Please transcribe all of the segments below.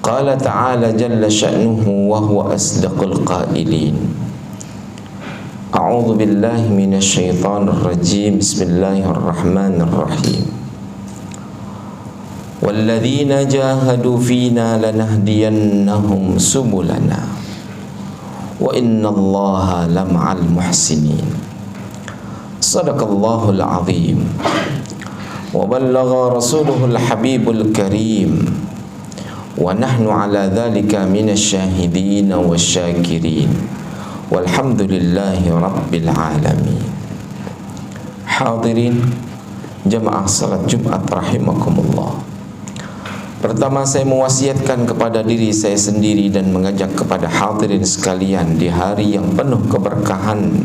Qala ta'ala jalla sya'nuhu wa huwa asdaqul qailin. A'udzu billahi minasy syaithanir rajim. Bismillahirrahmanirrahim. Walladzina jahadu fina lanahdiyannahum subulana wa innallaha lama'al muhsinin. Sadaqallahul azim. Wa ballagha rasuluhul habibul karim. Wa nahnu ala dhalika minasyahidin wasyakirin. Walhamdulillahi rabbil alamin. Hadirin jamaah salat Jumat rahimakumullah. Pertama, saya mewasiatkan kepada diri saya sendiri dan mengajak kepada hadirin sekalian di hari yang penuh keberkahan,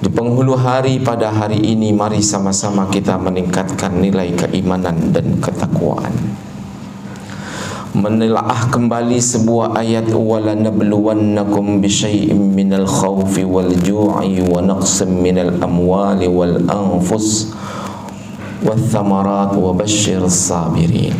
di penghulu hari pada hari ini, mari sama-sama kita meningkatkan nilai keimanan dan ketakwaan. Menelaah kembali sebuah ayat, walanabluwannakum bisyai'im minal khawfi wal ju'i wa naqsim minal amwali wal anfus wath thamarat wa basyirus sabirin.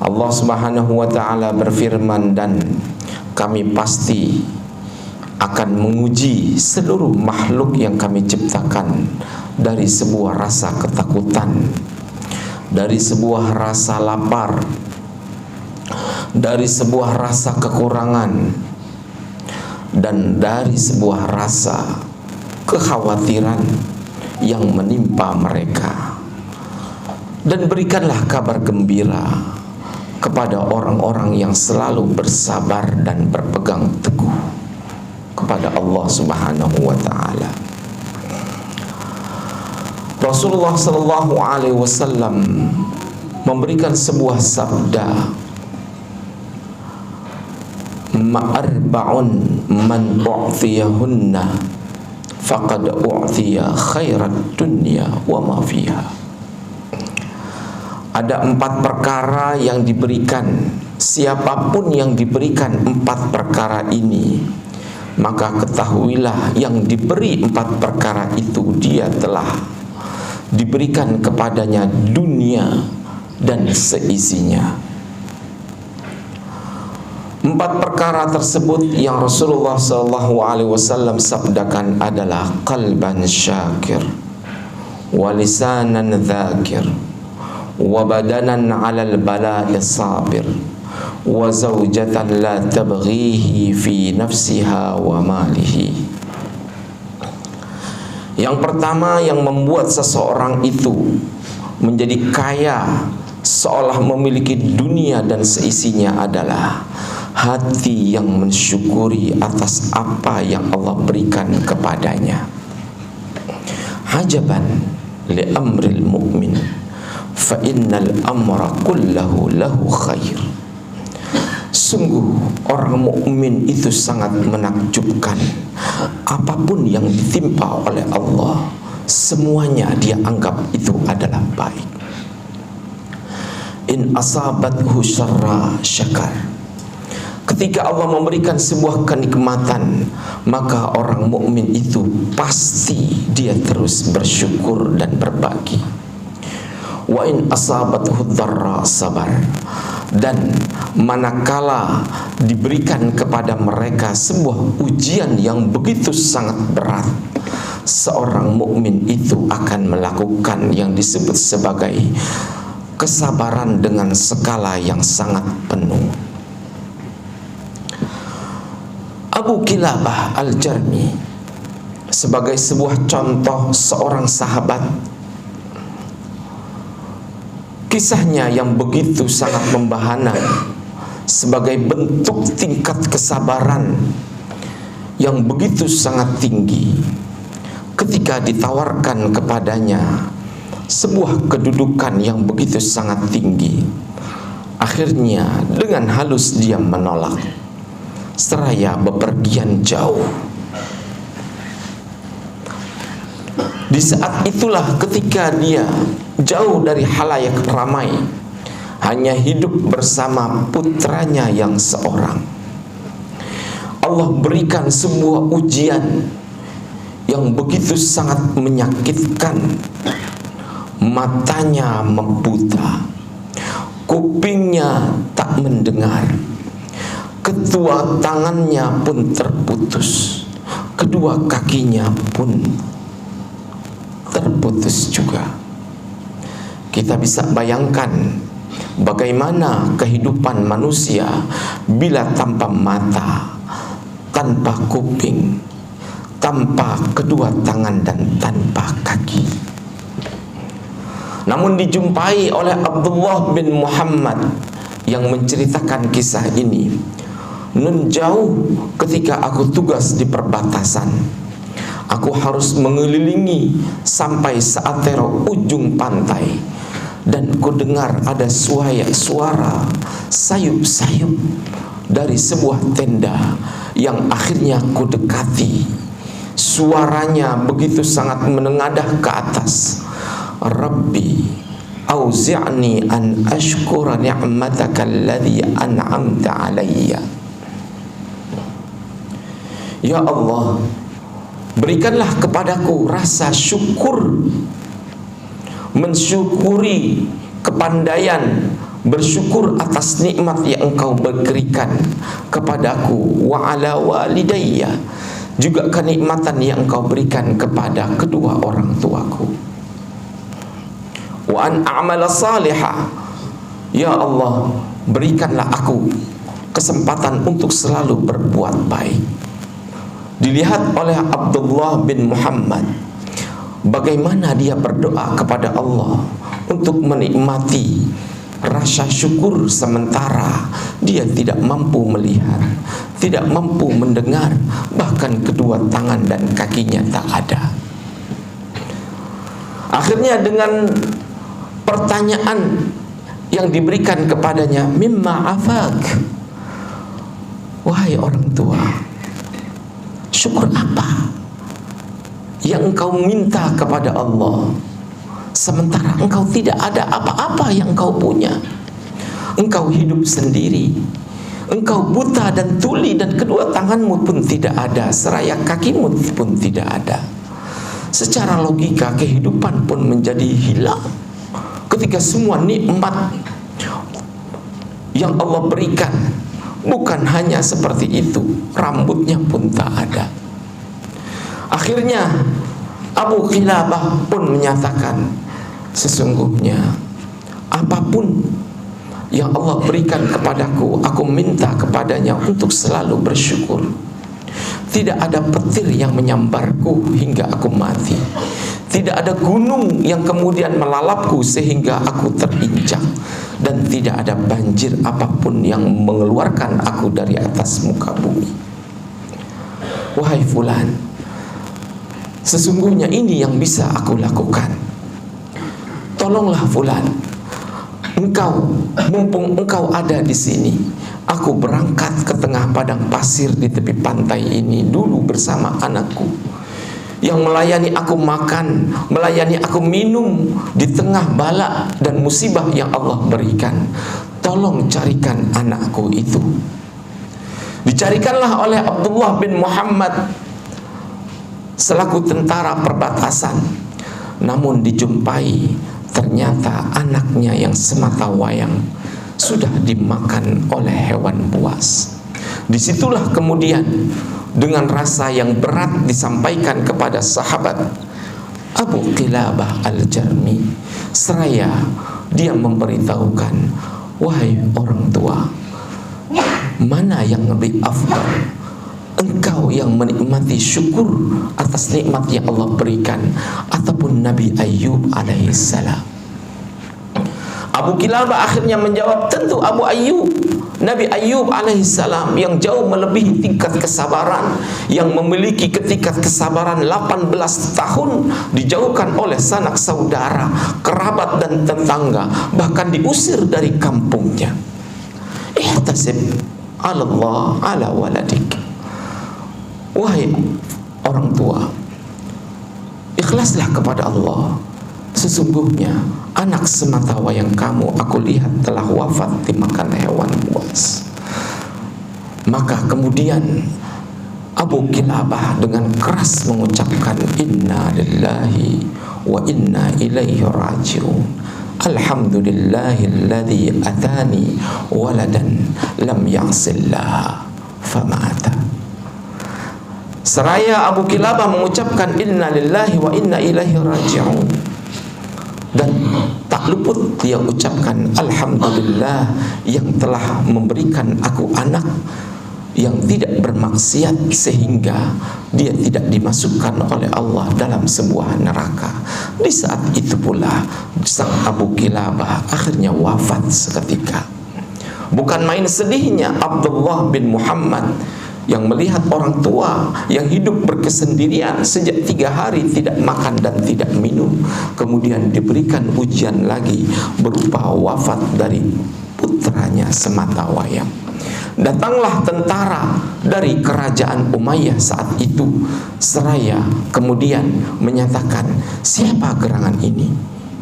Allah Subhanahu wa taala berfirman, dan kami pasti akan menguji seluruh makhluk yang kami ciptakan dari sebuah rasa ketakutan, dari sebuah rasa lapar, dari sebuah rasa kekurangan, dan dari sebuah rasa kekhawatiran yang menimpa mereka. Dan berikanlah kabar gembira kepada orang-orang yang selalu bersabar dan berpegang teguh kepada Allah Subhanahu wa taala. Rasulullah sallallahu alaihi wasallam memberikan sebuah sabda, ma'arba'un man u'tiyahunna faqad u'tiya khairat dunya wa ma fiha. Ada 4 perkara yang diberikan. Siapapun yang diberikan 4 perkara ini, maka ketahuilah yang diberi 4 perkara itu, dia telah diberikan kepadanya dunia dan seisinya. 4 perkara tersebut yang Rasulullah SAW sabdakan adalah qalban syakir, wa lisanan dzakir, wa badanan 'alal bala'i sabir, wa zawjatan la tabghihi fi nafsiha wa malihi. Yang pertama yang membuat seseorang itu menjadi kaya seolah memiliki dunia dan seisinya adalah hati yang mensyukuri atas apa yang Allah berikan kepadanya. Hajaban li amril mu'min fa innal amra kullahu lahu khair. Sungguh orang mukmin itu sangat menakjubkan. Apapun yang ditimpa oleh Allah, semuanya dia anggap itu adalah baik. In asabathu syarra syakar. Ketika Allah memberikan sebuah kenikmatan, maka orang mukmin itu pasti dia terus bersyukur dan berbagi. Wa in asabathu dharra sabar. Dan manakala diberikan kepada mereka sebuah ujian yang begitu sangat berat, seorang mukmin itu akan melakukan yang disebut sebagai kesabaran dengan skala yang sangat penuh. Abu Kilabah Al-Jarmi sebagai sebuah contoh seorang sahabat, kisahnya yang begitu sangat membahana sebagai bentuk tingkat kesabaran yang begitu sangat tinggi. Ketika ditawarkan kepadanya sebuah kedudukan yang begitu sangat tinggi, akhirnya dengan halus dia menolak seraya bepergian jauh. Di saat itulah ketika dia jauh dari halayak ramai, hanya hidup bersama putranya yang seorang, Allah berikan sebuah ujian yang begitu sangat menyakitkan. Matanya membuta, kupingnya tak mendengar, kedua tangannya pun terputus, kedua kakinya pun terputus juga. Kita bisa bayangkan bagaimana kehidupan manusia bila tanpa mata, tanpa kuping, tanpa kedua tangan dan tanpa kaki. Namun dijumpai oleh Abdullah bin Muhammad yang menceritakan kisah ini. Nun jauh ketika aku tugas di perbatasan, aku harus mengelilingi sampai seantero ujung pantai, dan ku dengar ada suara sayup-sayup dari sebuah tenda yang akhirnya ku dekati. Suaranya begitu sangat menengadah ke atas. Rabbi auzi'ni an ashkura ni'mataka alladhi an'amta alayya. Ya Allah, berikanlah kepadaku rasa syukur, mensyukuri kepandaian, bersyukur atas nikmat yang Engkau berikan kepadaku, wa ala walidayya, juga kenikmatan yang Engkau berikan kepada kedua orang tuaku. Wa an a'mala salihah, ya Allah, berikanlah aku kesempatan untuk selalu berbuat baik. Dilihat oleh Abdullah bin Muhammad bagaimana dia berdoa kepada Allah untuk menikmati rasa syukur sementara dia tidak mampu melihat, tidak mampu mendengar, bahkan kedua tangan dan kakinya tak ada. Akhirnya dengan pertanyaan yang diberikan kepadanya, mimma afak, wahai orang tua, syukur apa yang engkau minta kepada Allah sementara engkau tidak ada apa-apa yang engkau punya? Engkau hidup sendiri, engkau buta dan tuli, dan kedua tanganmu pun tidak ada, seraya kakimu pun tidak ada. Secara logika kehidupan pun menjadi hilang ketika semua nikmat yang Allah berikan bukan hanya seperti itu, rambutnya pun tak ada. Akhirnya Abu Qilabah pun menyatakan, sesungguhnya apapun yang Allah berikan kepadaku, aku minta kepadanya untuk selalu bersyukur. Tidak ada petir yang menyambarku hingga aku mati. Tidak ada gunung yang kemudian melalapku sehingga aku terinjak. Dan tidak ada banjir apapun yang mengeluarkan aku dari atas muka bumi. Wahai fulan, sesungguhnya ini yang bisa aku lakukan. Tolonglah fulan, mumpung engkau ada di sini, aku berangkat ke tengah padang pasir di tepi pantai ini dulu bersama anakku yang melayani aku makan, melayani aku minum di tengah bala dan musibah yang Allah berikan. Tolong carikan anakku itu. Dicarikanlah oleh Abdullah bin Muhammad selaku tentara perbatasan. Namun dijumpai ternyata anaknya yang semata wayang sudah dimakan oleh hewan buas. Disitulah kemudian dengan rasa yang berat disampaikan kepada sahabat Abu Qilabah al-Jarmi, seraya dia memberitahukan, wahai orang tua, mana yang lebih afdal, engkau yang menikmati syukur atas nikmat yang Allah berikan, ataupun Nabi Ayyub alaihissalam? Abu Qilabah akhirnya menjawab, tentu Abu Ayyub, Nabi Ayyub alaihissalam yang jauh melebihi tingkat kesabaran, yang memiliki tingkat kesabaran 18 tahun, dijauhkan oleh sanak saudara, kerabat dan tetangga, bahkan diusir dari kampungnya. Ihtasib ala Allah ala waladik. Wahai orang tua, ikhlaslah kepada Allah. Sesungguhnya anak semata wayang kamu aku lihat telah wafat dimakan hewan buas. Maka kemudian Abu Qilabah dengan keras mengucapkan, inna lillahi wa inna ilaihi raji'un. alhamdulillahilladzi atani waladan lam ya'sillah famata. Seraya Abu Kilabah mengucapkan inna lillahi wa inna ilaihi raji'un, dan tak luput dia ucapkan alhamdulillah yang telah memberikan aku anak yang tidak bermaksiat sehingga dia tidak dimasukkan oleh Allah dalam sebuah neraka. Di saat itu pula sang Abu Kilabah akhirnya wafat seketika. Bukan main sedihnya Abdullah bin Muhammad yang melihat orang tua yang hidup berkesendirian sejak 3 hari tidak makan dan tidak minum, kemudian diberikan ujian lagi berupa wafat dari putranya semata wayang. Datanglah tentara dari kerajaan Umayyah saat itu, seraya kemudian menyatakan, siapa gerangan ini?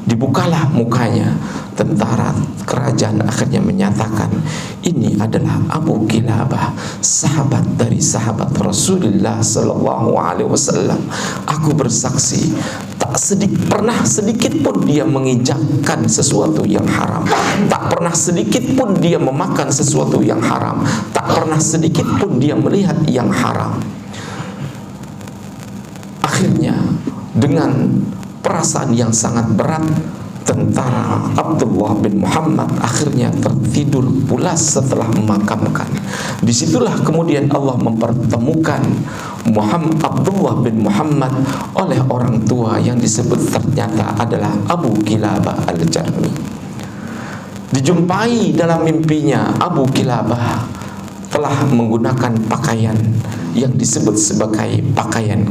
Dibukalah mukanya. Tentara kerajaan akhirnya menyatakan, ini adalah Abu Kilabah, sahabat dari sahabat Rasulullah sallallahu alaihi wasallam. Aku bersaksi, tak pernah sedikit pun dia menginjakkan sesuatu yang haram, tak pernah sedikit pun dia memakan sesuatu yang haram, tak pernah sedikit pun dia melihat yang haram. Akhirnya dengan perasaan yang sangat berat, tentara Abdullah bin Muhammad akhirnya tertidur pulas setelah memakamkan. Disitulah kemudian Allah mempertemukan Abdullah bin Muhammad oleh orang tua yang disebut ternyata adalah Abu Kilabah al-Jarmi. Dijumpai dalam mimpinya, Abu Kilabah telah menggunakan pakaian yang disebut sebagai pakaian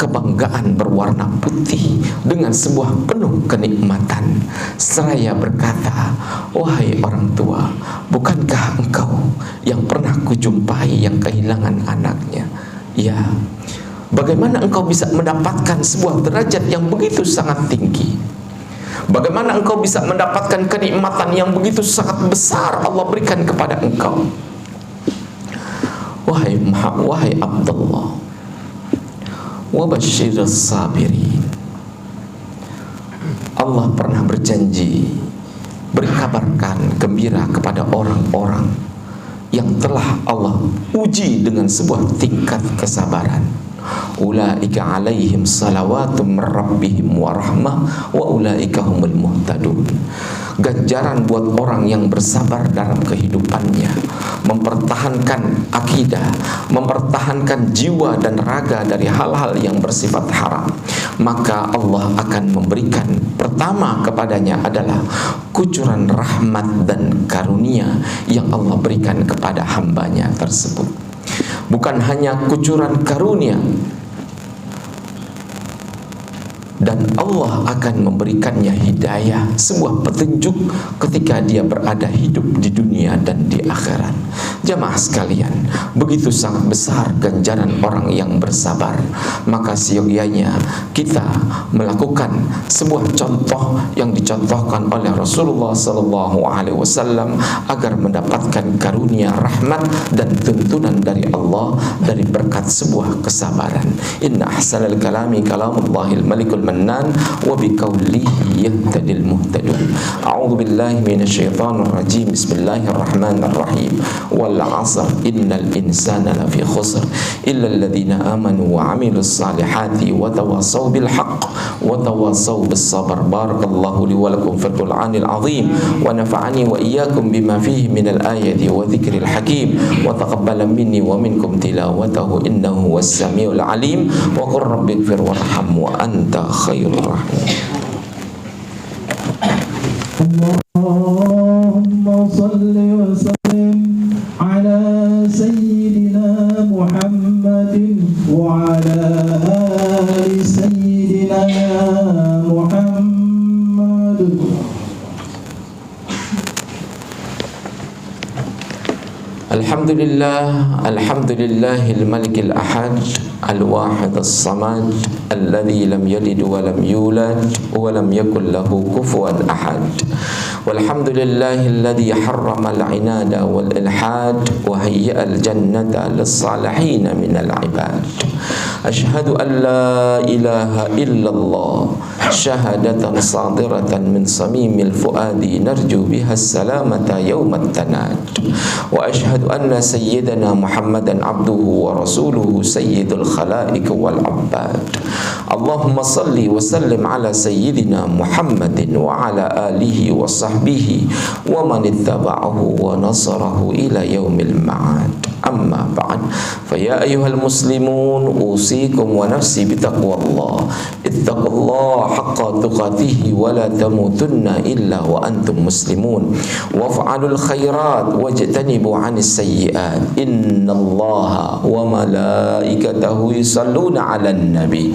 kebanggaan berwarna putih dengan sebuah penuh kenikmatan, seraya berkata, wahai orang tua, bukankah engkau yang pernah kujumpai yang kehilangan anaknya? Ya, bagaimana engkau bisa mendapatkan sebuah derajat yang begitu sangat tinggi? Bagaimana engkau bisa mendapatkan kenikmatan yang begitu sangat besar Allah berikan kepada engkau? Wahai Abdullah, wa basyirus sabirin. Allah pernah berjanji beri kabarkan gembira kepada orang-orang yang telah Allah uji dengan sebuah tingkat kesabaran. Ulaika alaihim salawatum min rabbihim wa rahmah wa ulaika humul muhtadun. Ganjaran buat orang yang bersabar dalam kehidupannya, mempertahankan akidah, mempertahankan jiwa dan raga dari hal-hal yang bersifat haram, maka Allah akan memberikan pertama kepadanya adalah kucuran rahmat dan karunia yang Allah berikan kepada hambanya tersebut. Bukan hanya kucuran karunia, dan Allah akan memberikannya hidayah, sebuah petunjuk ketika dia berada hidup di dunia dan di akhirat. Jamaah sekalian, begitu sangat besar ganjaran orang yang bersabar, maka siogianya kita melakukan sebuah contoh yang dicontohkan oleh Rasulullah sallallahu alaihi wasallam agar mendapatkan karunia rahmat dan tuntunan dari Allah dari berkat sebuah kesabaran. Inna ahsanal kalami kalamullahil malikul mannan wa biqaulihi yahtadil muhtadun. A'udzu billahi minasyaitonir rajim. Bismillahirrahmanirrahim. Wal 'asr innal insana lafi khusr illa alladhina amanu wa 'amilus salihati wa tawassaw bil haqq wa tawassaw bis sabr. Barakallahu li wa lakum fil Qur'anil 'azim wa nafa'ani wa iyyakum bima fihi minal ayati wa dzikril hakim wa taqabbala minni wa minkum tilawatahu innahu was samiul 'alim wa qur rabbighfir warham wa anta khairur rahim. Allahumma salli wa sallim ala sayyidina Muhammadin wa ala ali sayyidina Muhammad. Alhamdulillahil malikil ahad al-wahid as-samad alladhi lam yalid wa lam yulad wa lam yakul lahu kufuwan ahad. Walhamdulillahilladzi harrama al-'inada wal ilhad wa hayya al-jannata lis-salihin minal 'ibad. Asyhadu an la ilaha illallah شهادة صادرة من صميم الفؤاد نرجو بها السلامة يوم التناد. وأشهد أن سيدنا محمدا عبده ورسوله سيد الخلائق والعباد. اللهم صل وسلم على سيدنا محمد وعلى آله وصحبه ومن اتبعه ونصره إلى يوم المعاد. أما بعد، فيا أيها المسلمون أوصيكم ونفسي بتقوى الله. اتقوا الله حق تقاته ولا تموتن إلا وأنتم مسلمون، وافعلوا الخيرات واجتنبوا عن السيئات. إن الله وملائكته يصلون على النبي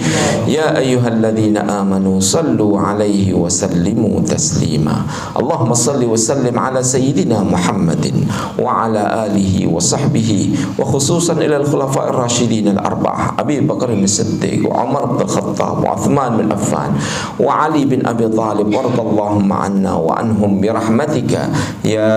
يا أيها الذين آمنوا صلوا عليه وسلموا تسليما. اللهم صل وسلم على سيدنا محمد وعلى آله وصحبه، وخصوصا إلى الخلفاء الراشدين الأربعة أبي بكر الصديق وعمر بن الخطاب وعثمان بن عفان وعلي بن أبي طالب، وارض اللهم عنا وعنهم برحمتك يا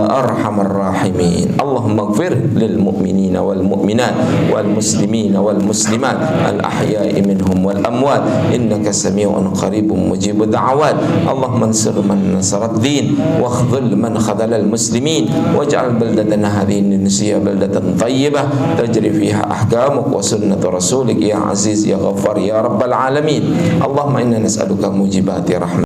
أرحم الراحمين. اللهم اغفر للمؤمنين والمؤمنات والمسلمين والمسلمات الأحياء منهم والأموات إنك سميع قريب مجيب الدعوات. اللهم انصر من نصر الدين واخذل من خذل المسلمين، واجعل بلدتنا هذه النسية بلدة طيبة تجري فيها أحكامك وسنة رسولك يا عزيز يا غفار يا رب العالمين. اللهم إنا نسألك موجبات رحمتك